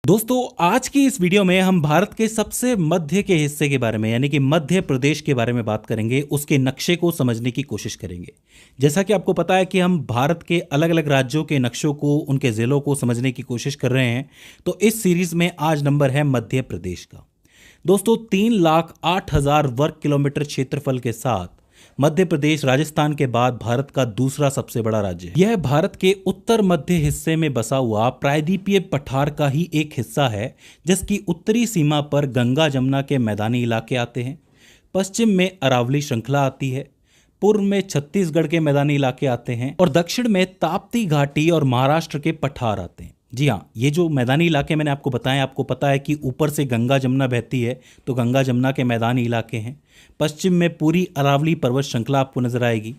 दोस्तों, आज की इस वीडियो में हम भारत के सबसे मध्य के हिस्से के बारे में यानी कि मध्य प्रदेश के बारे में बात करेंगे। उसके नक्शे को समझने की कोशिश करेंगे। जैसा कि आपको पता है कि हम भारत के अलग अलग राज्यों के नक्शों को, उनके ज़िलों को समझने की कोशिश कर रहे हैं। तो इस सीरीज़ में आज नंबर है मध्य प्रदेश का। दोस्तों, 3,08,000 वर्ग किलोमीटर क्षेत्रफल के साथ मध्य प्रदेश राजस्थान के बाद भारत का दूसरा सबसे बड़ा राज्य है। यह भारत के उत्तर मध्य हिस्से में बसा हुआ प्रायद्वीपीय पठार का ही एक हिस्सा है, जिसकी उत्तरी सीमा पर गंगा जमुना के मैदानी इलाके आते हैं, पश्चिम में अरावली श्रृंखला आती है, पूर्व में छत्तीसगढ़ के मैदानी इलाके आते हैं और दक्षिण में ताप्ती घाटी और महाराष्ट्र के पठार आते हैं। जी हाँ, ये जो मैदानी इलाके मैंने आपको बताए, आपको पता है कि ऊपर से गंगा जमुना बहती है, तो गंगा जमुना के मैदानी इलाके हैं। पश्चिम में पूरी अरावली पर्वत श्रृंखला आपको नजर आएगी,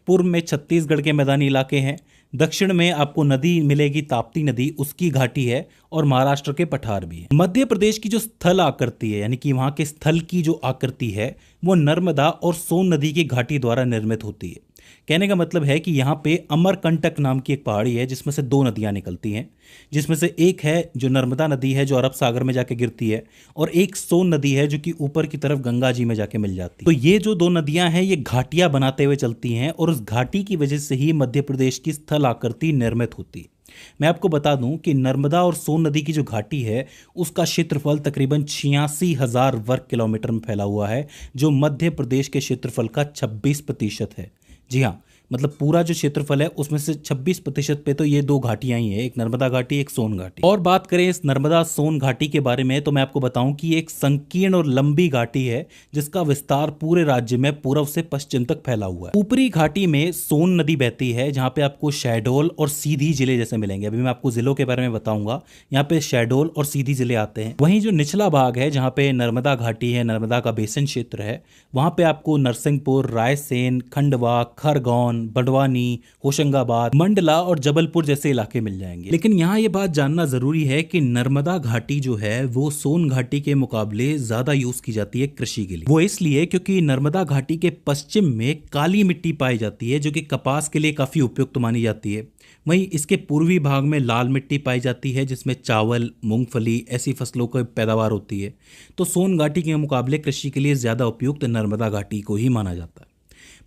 पूर्व में छत्तीसगढ़ के मैदानी इलाके हैं, दक्षिण में आपको नदी मिलेगी ताप्ती नदी, उसकी घाटी है, और महाराष्ट्र के पठार भी है। मध्य प्रदेश की जो स्थल आकृति है यानी कि वहाँ के स्थल की जो आकृति है वो नर्मदा और सोन नदी की घाटी द्वारा निर्मित होती है। कहने का मतलब है कि यहाँ पे अमरकंटक नाम की एक पहाड़ी है जिसमें से दो नदियाँ निकलती हैं, जिसमें से एक है जो नर्मदा नदी है जो अरब सागर में जाके गिरती है, और एक सोन नदी है जो कि ऊपर की तरफ गंगा जी में जाके मिल जाती है। तो ये जो दो नदियाँ हैं ये घाटियाँ बनाते हुए चलती हैं और उस घाटी की वजह से ही मध्य प्रदेश की स्थल आकृति निर्मित होती है। मैं आपको बता दूं कि नर्मदा और सोन नदी की जो घाटी है उसका क्षेत्रफल तकरीबन 86,000 वर्ग किलोमीटर में फैला हुआ है, जो मध्य प्रदेश के क्षेत्रफल का 26% है। जी हाँ, मतलब पूरा जो क्षेत्रफल है उसमें से 26% पे तो ये दो घाटियां ही है, एक नर्मदा घाटी, एक सोन घाटी। और बात करें इस नर्मदा सोन घाटी के बारे में तो मैं आपको बताऊं कि ये एक संकीर्ण और लंबी घाटी है जिसका विस्तार पूरे राज्य में पूर्व से पश्चिम तक फैला हुआ है। ऊपरी घाटी में सोन नदी बहती है जहाँ पे आपको शहडोल और सीधी जिले जैसे मिलेंगे। अभी मैं आपको जिलों के बारे में बताऊंगा, यहाँ पे शहडोल और सीधी जिले आते हैं। वहीं जो निचला भाग है जहाँ पे नर्मदा घाटी है, नर्मदा का बेसिन क्षेत्र है, वहाँ पे आपको नरसिंहपुर, रायसेन, खंडवा, खरगोन, बड़वानी, होशंगाबाद, मंडला और जबलपुर जैसे इलाके मिल जाएंगे। लेकिन यहाँ ये बात जानना जरूरी है कि नर्मदा घाटी जो है वो सोन घाटी के मुकाबले ज्यादा यूज की जाती है कृषि के लिए। वो इसलिए क्योंकि नर्मदा घाटी के पश्चिम में काली मिट्टी पाई जाती है जो कि कपास के लिए काफी उपयुक्त मानी जाती है। वहीं इसके पूर्वी भाग में लाल मिट्टी पाई जाती है जिसमें चावल, मूंगफली ऐसी फसलों की पैदावार होती है। तो सोन घाटी के मुकाबले कृषि के लिए ज्यादा उपयुक्त नर्मदा घाटी को ही माना जाता है।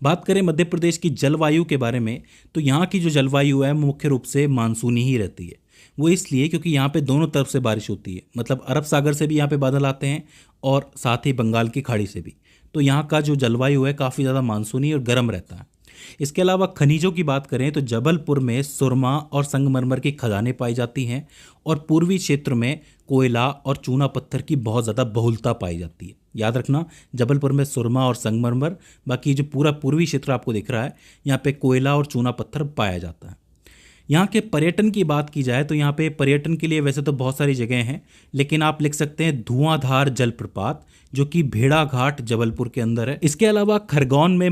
बात करें मध्य प्रदेश की जलवायु के बारे में तो यहाँ की जो जलवायु है मुख्य रूप से मानसूनी ही रहती है। वो इसलिए क्योंकि यहाँ पे दोनों तरफ से बारिश होती है, मतलब अरब सागर से भी यहाँ पे बादल आते हैं और साथ ही बंगाल की खाड़ी से भी। तो यहाँ का जो जलवायु है काफ़ी ज़्यादा मानसूनी और गर्म रहता है। इसके अलावा खनिजों की बात करें तो जबलपुर में सुरमा और संगमरमर की खदानें पाई जाती हैं और पूर्वी क्षेत्र में कोयला और चूना पत्थर की बहुत ज़्यादा बहुलता पाई जाती है। याद रखना, जबलपुर में सुरमा और संगमरमर, बाकी जो पूरा पूर्वी क्षेत्र आपको दिख रहा है यहाँ पे कोयला और चूना पत्थर पाया जाता है। यहाँ के पर्यटन की बात की जाए तो यहाँ पे पर्यटन के लिए वैसे तो बहुत सारी जगह हैं, लेकिन आप लिख सकते हैं धुआंधार जलप्रपात जो कि भेड़ा घाट जबलपुर के अंदर है। इसके अलावा खरगोन में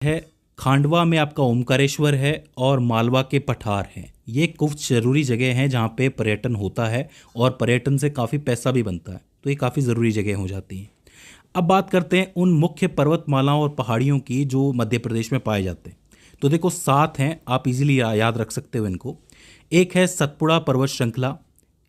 है, खांडवा में आपका ओमकारेश्वर है और मालवा के पठार हैं। ये कुछ ज़रूरी जगह हैं जहाँ पे पर्यटन होता है और पर्यटन से काफ़ी पैसा भी बनता है, तो ये काफ़ी ज़रूरी जगह हो जाती हैं। अब बात करते हैं उन मुख्य पर्वतमालाओं और पहाड़ियों की जो मध्य प्रदेश में पाए जाते हैं। तो देखो 7 हैं, आप इजीली याद रख सकते हो इनको। एक है सतपुड़ा पर्वत श्रृंखला,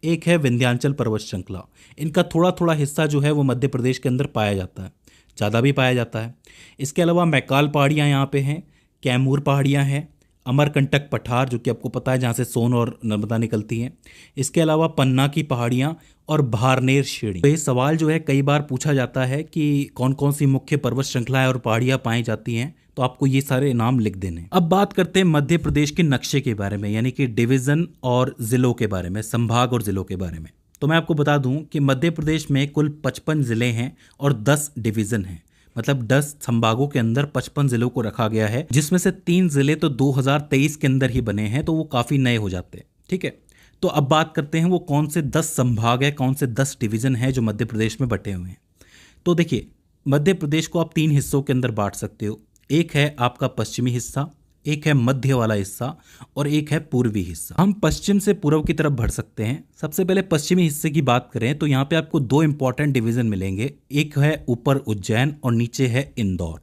एक है विंध्याचल पर्वत श्रृंखला। इनका थोड़ा थोड़ा हिस्सा जो है वो मध्य प्रदेश के अंदर पाया जाता है, ज़्यादा भी पाया जाता है। इसके अलावा मैकाल पहाड़ियाँ यहाँ पे हैं, कैमूर पहाड़ियाँ हैं, अमरकंटक पठार जो कि आपको पता है जहाँ से सोन और नर्मदा निकलती हैं। इसके अलावा पन्ना की पहाड़ियाँ और भारनेर श्रेणी। तो ये सवाल जो है कई बार पूछा जाता है कि कौन कौन सी मुख्य पर्वत श्रृंखलाएं और पहाड़ियाँ पाई जाती हैं, तो आपको ये सारे नाम लिख देने। अब बात करते हैं मध्य प्रदेश के नक्शे के बारे में, यानी कि डिवीज़न और ज़िलों के बारे में, संभाग और ज़िलों के बारे में। तो मैं आपको बता दूं कि मध्य प्रदेश में कुल 55 ज़िले हैं और 10 डिवीज़न हैं, मतलब 10 संभागों के अंदर 55 जिलों को रखा गया है, जिसमें से 3 जिले तो 2023 के अंदर ही बने हैं, तो वो काफ़ी नए हो जाते हैं। ठीक है, तो अब बात करते हैं वो कौन से 10 संभाग है, कौन से 10 डिवीज़न हैं जो मध्य प्रदेश में बटे हुए हैं। तो देखिए, मध्य प्रदेश को आप 3 हिस्सों के अंदर बांट सकते हो। एक है आपका पश्चिमी हिस्सा, एक है मध्य वाला हिस्सा और एक है पूर्वी हिस्सा। हम पश्चिम से पूर्व की तरफ बढ़ सकते हैं। सबसे पहले पश्चिमी हिस्से की बात करें तो यहाँ पे आपको 2 इंपॉर्टेंट डिवीज़न मिलेंगे। एक है ऊपर उज्जैन और नीचे है इंदौर।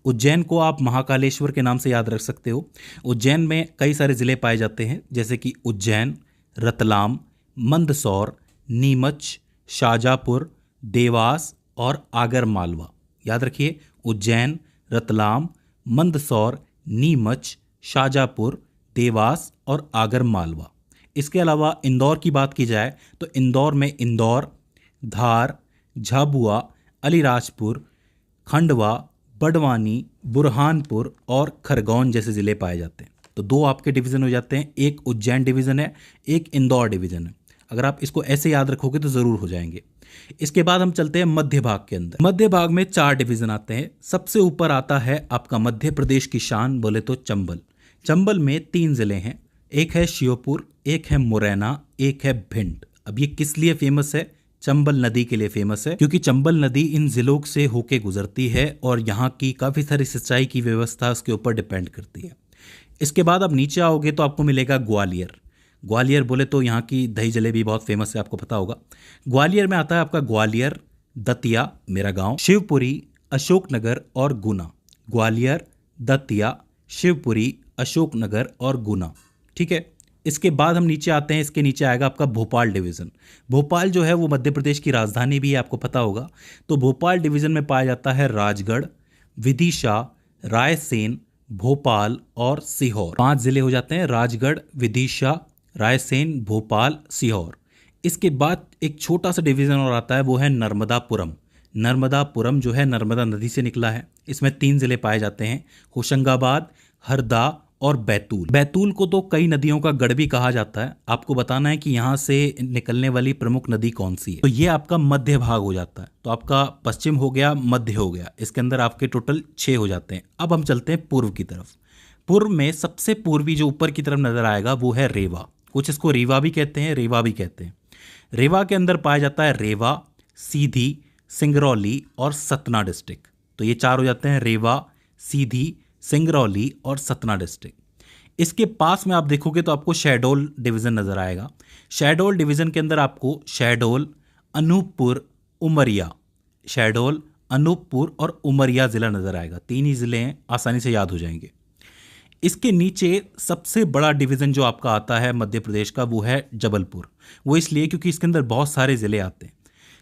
उज्जैन को आप महाकालेश्वर के नाम से याद रख सकते हो। उज्जैन में कई सारे ज़िले पाए जाते हैं, जैसे कि उज्जैन, रतलाम, मंदसौर, नीमच, शाजापुर, देवास और आगर मालवा। याद रखिए, उज्जैन, रतलाम, मंदसौर, नीमच, शाजापुर, देवास और आगर मालवा। इसके अलावा इंदौर की बात की जाए तो इंदौर में इंदौर, धार, झाबुआ, अलीराजपुर, खंडवा, बड़वानी, बुरहानपुर और खरगोन जैसे ज़िले पाए जाते हैं। तो दो आपके डिवीज़न हो जाते हैं, एक उज्जैन डिवीज़न है, एक इंदौर डिवीज़न है। अगर आप इसको ऐसे याद रखोगे तो ज़रूर हो जाएंगे। इसके बाद हम चलते हैं मध्य भाग के अंदर। मध्य भाग में 4 डिवीज़न आते हैं। सबसे ऊपर आता है आपका मध्य प्रदेश की शान बोले तो चंबल। चंबल में 3 ज़िले हैं, एक है श्योपुर, एक है मुरैना, एक है भिंड। अब ये किस लिए फेमस है? चंबल नदी के लिए फेमस है, क्योंकि चंबल नदी इन जिलों से होके गुजरती है और यहाँ की काफ़ी सारी सिंचाई की व्यवस्था उसके ऊपर डिपेंड करती है। इसके बाद आप नीचे आओगे तो आपको मिलेगा ग्वालियर। ग्वालियर बोले तो यहाँ की दही जलेबी बहुत फेमस है, आपको पता होगा। ग्वालियर में आता है आपका ग्वालियर, दतिया मेरा गांव, शिवपुरी, अशोकनगर और गुना। ग्वालियर, दतिया, शिवपुरी, अशोकनगर और गुना। ठीक है। इसके बाद हम नीचे आते हैं, इसके नीचे आएगा आपका भोपाल डिवीज़न। भोपाल जो है वो मध्य प्रदेश की राजधानी भी है, आपको पता होगा। तो भोपाल डिवीज़न में पाया जाता है राजगढ़, विदिशा, रायसेन, भोपाल और सीहोर। 5 ज़िले हो जाते हैं, राजगढ़, विदिशा, रायसेन, भोपाल, सीहोर। इसके बाद एक छोटा सा डिवीज़न और आता है, वो है नर्मदापुरम। नर्मदापुरम जो है नर्मदा नदी से निकला है। इसमें 3 ज़िले पाए जाते हैं, होशंगाबाद, हरदा और बैतूल। बैतूल को तो कई नदियों का गढ़ भी कहा जाता है। आपको बताना है कि यहाँ से निकलने वाली प्रमुख नदी कौन सी है। तो ये आपका मध्य भाग हो जाता है। तो आपका पश्चिम हो गया, मध्य हो गया, इसके अंदर आपके टोटल 6 हो जाते हैं। अब हम चलते हैं पूर्व की तरफ। पूर्व में सबसे पूर्वी जो ऊपर की तरफ नजर आएगा वो है रेवा। कुछ इसको रीवा भी कहते हैं, रेवा भी कहते हैं। रेवा के अंदर पाया जाता है रेवा, सीधी, सिंगरौली और सतना डिस्ट्रिक्ट। तो ये 4 हो जाते हैं, रेवा, सीधी, सिंगरौली और सतना डिस्ट्रिक्ट। इसके पास में आप देखोगे तो आपको शहडोल डिवीज़न नज़र आएगा। शहडोल डिवीज़न के अंदर आपको शहडोल, अनूपपुर, उमरिया, शहडोल, अनूपपुर और उमरिया ज़िला नज़र आएगा। 3 ही ज़िले हैं, आसानी से याद हो जाएंगे। इसके नीचे सबसे बड़ा डिवीज़न जो आपका आता है मध्य प्रदेश का वो है जबलपुर। वो इसलिए क्योंकि इसके अंदर बहुत सारे ज़िले आते हैं।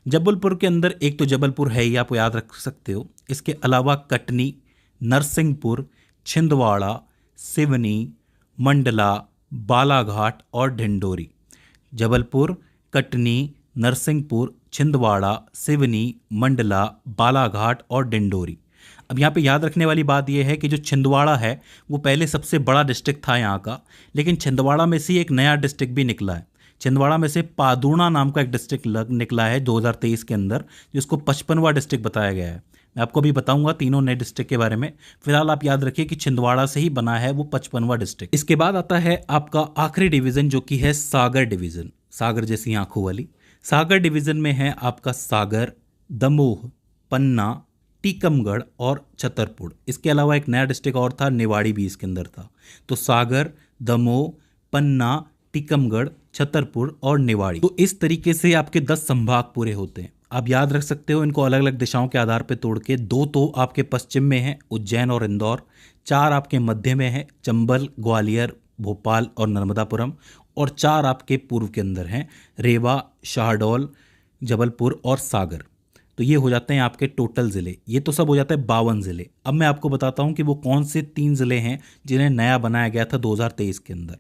जबलपुर के अंदर एक तो जबलपुर है ही, आप याद रख सकते हो। इसके अलावा कटनी, नरसिंहपुर, छिंदवाड़ा, सिवनी, मंडला, बालाघाट और ढिंडोरी। जबलपुर, कटनी, नरसिंहपुर, छिंदवाड़ा, सिवनी, मंडला, बालाघाट और डिंडोरी। अब यहाँ पे याद रखने वाली बात यह है कि जो छिंदवाड़ा है वो पहले सबसे बड़ा डिस्ट्रिक्ट था यहाँ का, लेकिन छिंदवाड़ा में से एक नया डिस्ट्रिक्ट भी निकला है। छिंदवाड़ा में से पादूना नाम का एक डिस्ट्रिक्ट निकला है 2023 के अंदर, जिसको 55वां डिस्ट्रिक्ट बताया गया है। मैं आपको भी बताऊंगा तीनों नए डिस्ट्रिक्ट के बारे में। फिलहाल आप याद रखिए कि छिंदवाड़ा से ही बना है वो 55वां डिस्ट्रिक्ट। इसके बाद आता है आपका आखिरी डिवीज़न जो कि है सागर डिवीज़न। सागर जैसी आंखों वाली। सागर डिवीज़न में है आपका सागर, दमोह, पन्ना, टीकमगढ़ और छतरपुर। इसके अलावा एक नया डिस्ट्रिक्ट और था, निवाड़ी भी इसके अंदर था। तो सागर, दमोह, पन्ना, टीकमगढ़, छतरपुर और निवाड़ी। तो इस तरीके से आपके 10 संभाग पूरे होते हैं। आप याद रख सकते हो इनको अलग अलग दिशाओं के आधार पर तोड़ के। 2 तो आपके पश्चिम में है, उज्जैन और इंदौर। 4 आपके मध्य में है, चंबल, ग्वालियर, भोपाल और नर्मदापुरम। और 4 आपके पूर्व के अंदर हैं, रेवा, शाहडोल, जबलपुर और सागर। तो ये हो जाते हैं आपके टोटल ज़िले। ये तो सब हो जाता है 52 ज़िले। अब मैं आपको बताता हूँ कि वो कौन से 3 ज़िले हैं जिन्हें नया बनाया गया था 2023 के अंदर।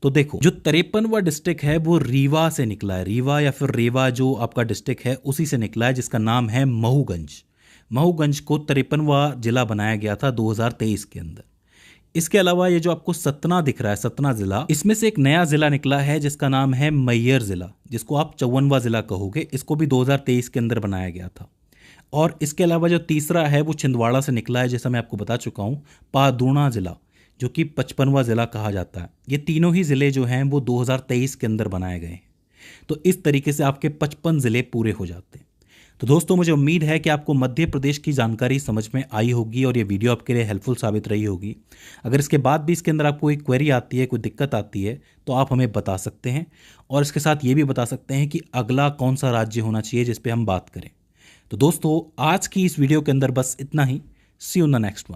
तो देखो, जो 53वां डिस्ट्रिक्ट है वो रीवा से निकला है। रीवा या फिर रेवा जो आपका डिस्ट्रिक्ट है उसी से निकला है, जिसका नाम है महूगंज। महूगंज को 53वां जिला बनाया गया था 2023 के अंदर। इसके अलावा ये जो आपको सतना दिख रहा है, सतना ज़िला, इसमें से एक नया ज़िला निकला है जिसका नाम है मैयर ज़िला, जिसको आप 54वां ज़िला कहोगे। इसको भी 2023 के अंदर बनाया गया था। और इसके अलावा जो तीसरा है वो छिंदवाड़ा से निकला है, जैसा मैं आपको बता चुका हूँ, पादूना ज़िला, जो कि 55वां ज़िला कहा जाता है। ये तीनों ही ज़िले जो हैं वो 2023 के अंदर बनाए गए हैं। तो इस तरीके से आपके 55 ज़िले पूरे हो जाते हैं। तो दोस्तों, मुझे उम्मीद है कि आपको मध्य प्रदेश की जानकारी समझ में आई होगी और ये वीडियो आपके लिए हेल्पफुल साबित रही होगी। अगर इसके बाद भी इसके अंदर आपको कोई क्वेरी आती है, कोई दिक्कत आती है, तो आप हमें बता सकते हैं। और इसके साथ ये भी बता सकते हैं कि अगला कौन सा राज्य होना चाहिए जिस पे हम बात करें। तो दोस्तों, आज की इस वीडियो के अंदर बस इतना ही। See you in the next one.